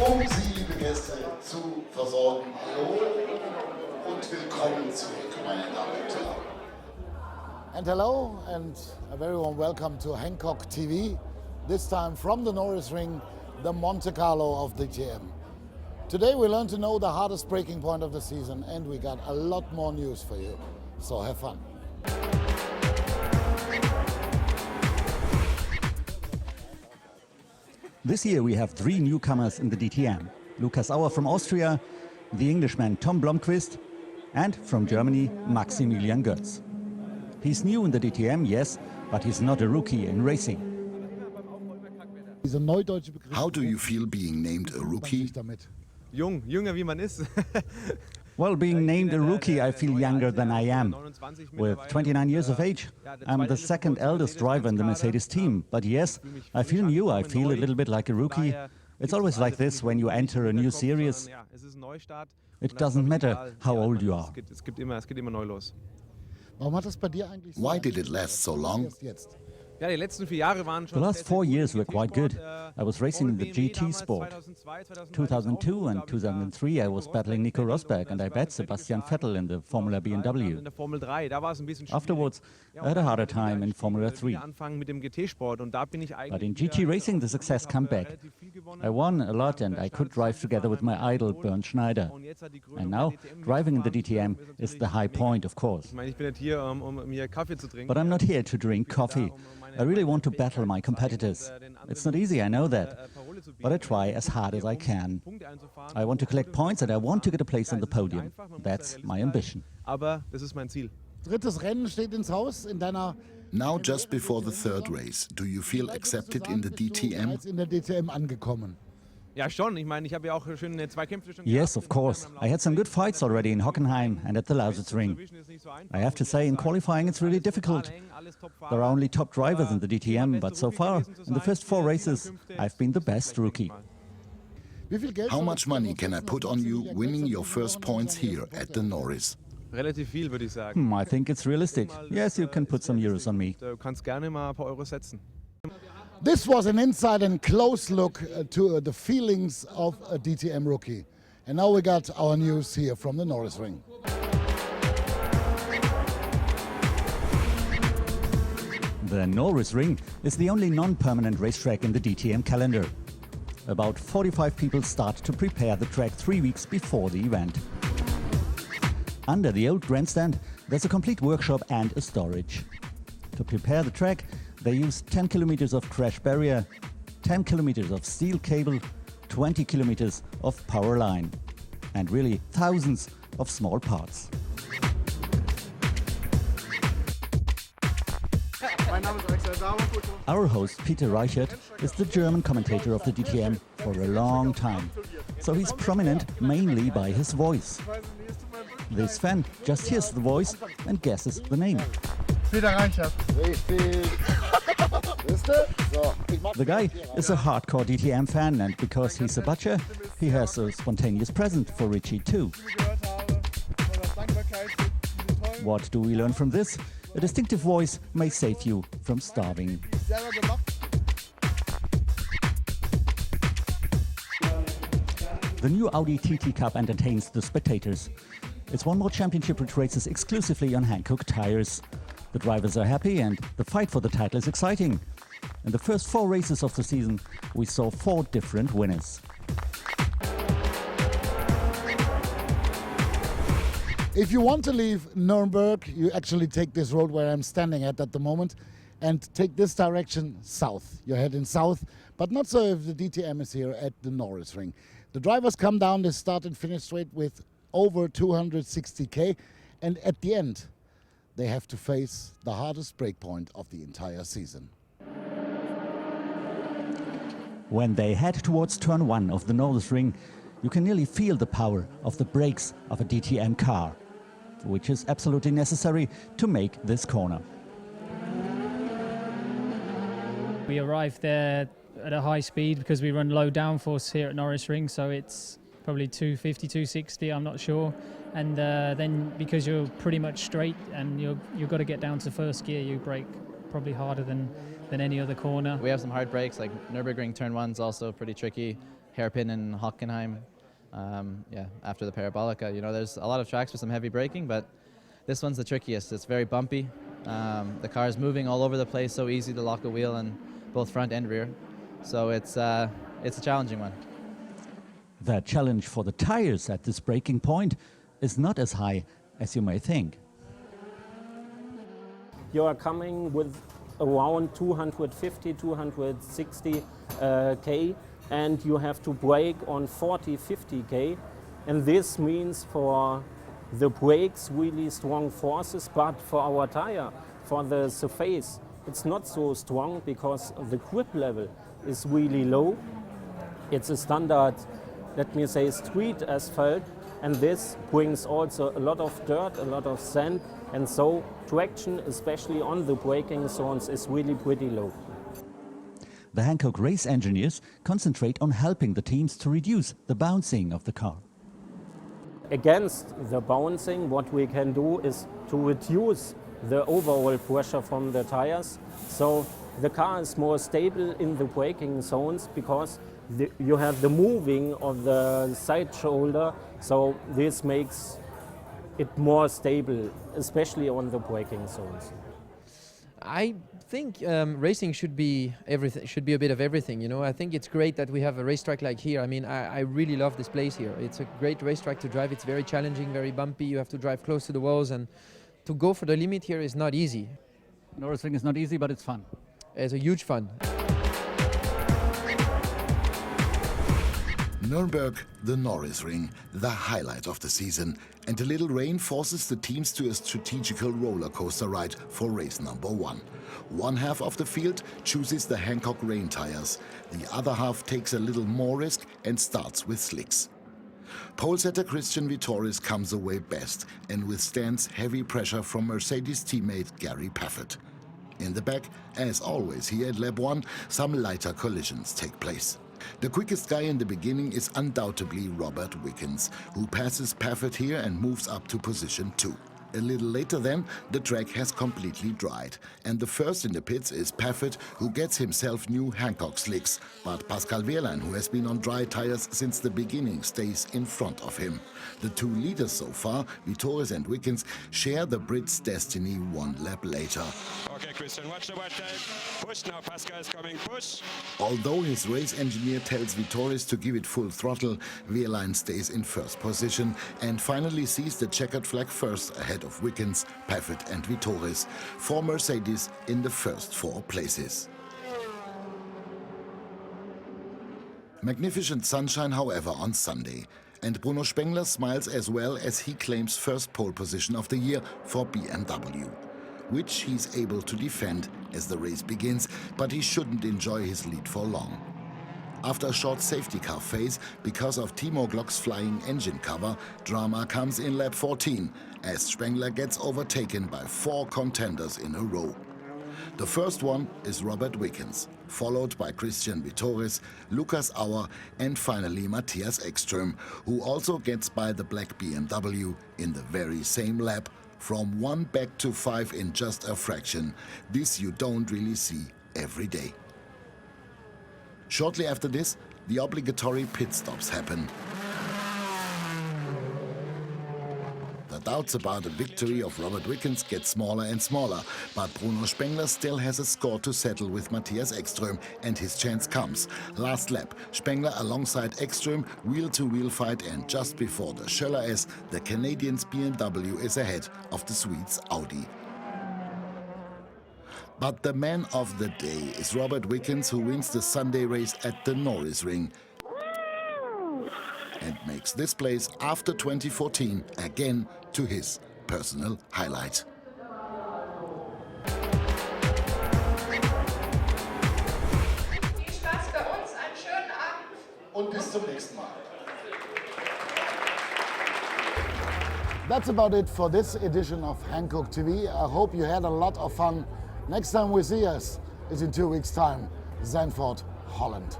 Sie, liebe Gäste, zu versorgen. Hallo und willkommen zurück, meine Damen und Herren. And hello and a very warm welcome to Hankook TV, this time from the Norisring, the Monte Carlo of the DTM. Today we learned to know the hardest braking point of the season and we got a lot more news for you, so have fun. This year we have 3 newcomers in the DTM. Lukas Auer from Austria, the Englishman Tom Blomqvist, and from Germany, Maximilian Götz. He's new in the DTM, yes, but he's not a rookie in racing. How do you feel being named a rookie? Jünger wie man ist. Well, being named a rookie, I feel younger than I am. With 29 years of age, I'm the second eldest driver in the Mercedes team. But yes, I feel new, I feel a little bit like a rookie. It's always like this when you enter a new series. It doesn't matter how old you are. Why did it last so long? The last 4 years were quite good. I was racing in the GT sport. 2002 and 2003 I was battling Nico Rosberg and I bet Sebastian Vettel in the Formula BMW. Afterwards, I had a harder time in Formula 3. But in GT racing the success came back. I won a lot and I could drive together with my idol Bernd Schneider. And now, driving in the DTM is the high point, of course. But I'm not here to drink coffee. I really want to battle my competitors. It's not easy, I know that, but I try as hard as I can. I want to collect points and I want to get a place on the podium. That's my ambition. Now, just before the third race, do you feel accepted in the DTM? Yes, of course. I had some good fights already in Hockenheim and at the Lausitzring. I have to say, in qualifying it's really difficult. There are only top drivers in the DTM, but so far, in the first 4 races, I've been the best rookie. How much money can I put on you winning your first points here at the Norris? I think it's realistic. Yes, you can put some euros on me. This was an inside and close look to the feelings of a DTM rookie. And now we got our news here from the Norisring. The Norisring is the only non-permanent racetrack in the DTM calendar. About 45 people start to prepare the track 3 weeks before the event. Under the old grandstand, there's a complete workshop and a storage. To prepare the track, they use 10 kilometers of crash barrier, 10 kilometers of steel cable, 20 kilometers of power line, and really thousands of small parts. Our host Peter Reichert is the German commentator of the DTM for a long time, so he's prominent mainly by his voice. This fan just hears the voice and guesses the name. Peter Reichert. The guy is a hardcore DTM fan, and because he's a butcher, he has a spontaneous present for Richie too. What do we learn from this? A distinctive voice may save you from starving. The new Audi TT Cup entertains the spectators. It's one more championship which races exclusively on Hankook tires. The drivers are happy and the fight for the title is exciting. In the first 4 races of the season, we saw 4 different winners. If you want to leave Nuremberg, you actually take this road where I'm standing at the moment and take this direction south. You're heading south, but not so if the DTM is here at the Norisring. The drivers come down the start and finish straight with over 260k, and at the end, they have to face the hardest break point of the entire season. When they head towards turn 1 of the Norisring, you can nearly feel the power of the brakes of a DTM car, which is absolutely necessary to make this corner. We arrived there at a high speed because we run low downforce here at Norisring, so it's probably 250, 260, I'm not sure. And then because you're pretty much straight and you've got to get down to first gear, you brake probably harder than any other corner. We have some hard brakes, like Nürburgring turn 1's also pretty tricky. hairpin in Hockenheim, after the Parabolica. You know, there's a lot of tracks with some heavy braking, but this one's the trickiest. It's very bumpy. The car is moving all over the place, so easy to lock a wheel in both front and rear. So it's a challenging one. The challenge for the tires at this braking point is not as high as you may think. You are coming with around 250, 260 K, and you have to brake on 40, 50 K. And this means for the brakes really strong forces, but for our tire, for the surface, it's not so strong because the grip level is really low. It's a standard, let me say, street asphalt, and this brings also a lot of dirt, a lot of sand, and so traction, especially on the braking zones, is really pretty low. The Hankook race engineers concentrate on helping the teams to reduce the bouncing of the car. Against the bouncing, what we can do is to reduce the overall pressure from the tires, so the car is more stable in the braking zones because you have the moving of the side shoulder, so this makes it more stable, especially on the braking zones. I think racing should be everything. Should be a bit of everything. You know, I think it's great that we have a racetrack like here. I mean, I really love this place here. It's a great racetrack to drive. It's very challenging, very bumpy. You have to drive close to the walls, and to go for the limit here is not easy. Norisring is not easy, but it's fun. It's a huge fun. Nürburgring, the Norisring, the highlight of the season, and a little rain forces the teams to a strategical roller coaster ride for race number 1. One half of the field chooses the Hankook rain tires. The other half takes a little more risk and starts with slicks. Pole setter Christian Vittoris comes away best and withstands heavy pressure from Mercedes teammate Gary Paffett. In the back, as always here at Lap 1, some lighter collisions take place. The quickest guy in the beginning is undoubtedly Robert Wickens, who passes Paffett here and moves up to position 2. A little later then, the track has completely dried, and the first in the pits is Paffett, who gets himself new Hankook slicks, but Pascal Wehrlein, who has been on dry tires since the beginning, stays in front of him. The two leaders so far, Vittoris and Wickens, share the Brits' destiny one lap later. Okay, Christian, watch the white tape. Push now, Pascal is coming, push. Although his race engineer tells Vittoris to give it full throttle, Wehrlein stays in first position and finally sees the checkered flag first ahead of Wickens, Paffett and Vittoris, for Mercedes in the first 4 places. Magnificent sunshine, however, on Sunday. And Bruno Spengler smiles as well as he claims first pole position of the year for BMW, which he's able to defend as the race begins, but he shouldn't enjoy his lead for long. After a short safety car phase, because of Timo Glock's flying engine cover, drama comes in lap 14, as Spengler gets overtaken by 4 contenders in a row. The first one is Robert Wickens, followed by Christian Vittoris, Lukas Auer and finally Matthias Ekström, who also gets by the black BMW in the very same lap, from 1 back to 5 in just a fraction. This you don't really see every day. Shortly after this, the obligatory pit stops happen. The doubts about a victory of Robert Wickens get smaller and smaller, but Bruno Spengler still has a score to settle with Matthias Ekström, and his chance comes. Last lap, Spengler alongside Ekström, wheel-to-wheel fight, and just before the Schöller S, the Canadian's BMW is ahead of the Swede's Audi. But the man of the day is Robert Wickens, who wins the Sunday race at the Norisring and makes this place after 2014 again to his personal highlight. Viel Spaß bei uns, einen schönen Abend. Und bis zum nächsten Mal. That's about it for this edition of Hankook TV. I hope you had a lot of fun. Next time we see us is in 2 weeks' time, Zandvoort, Holland.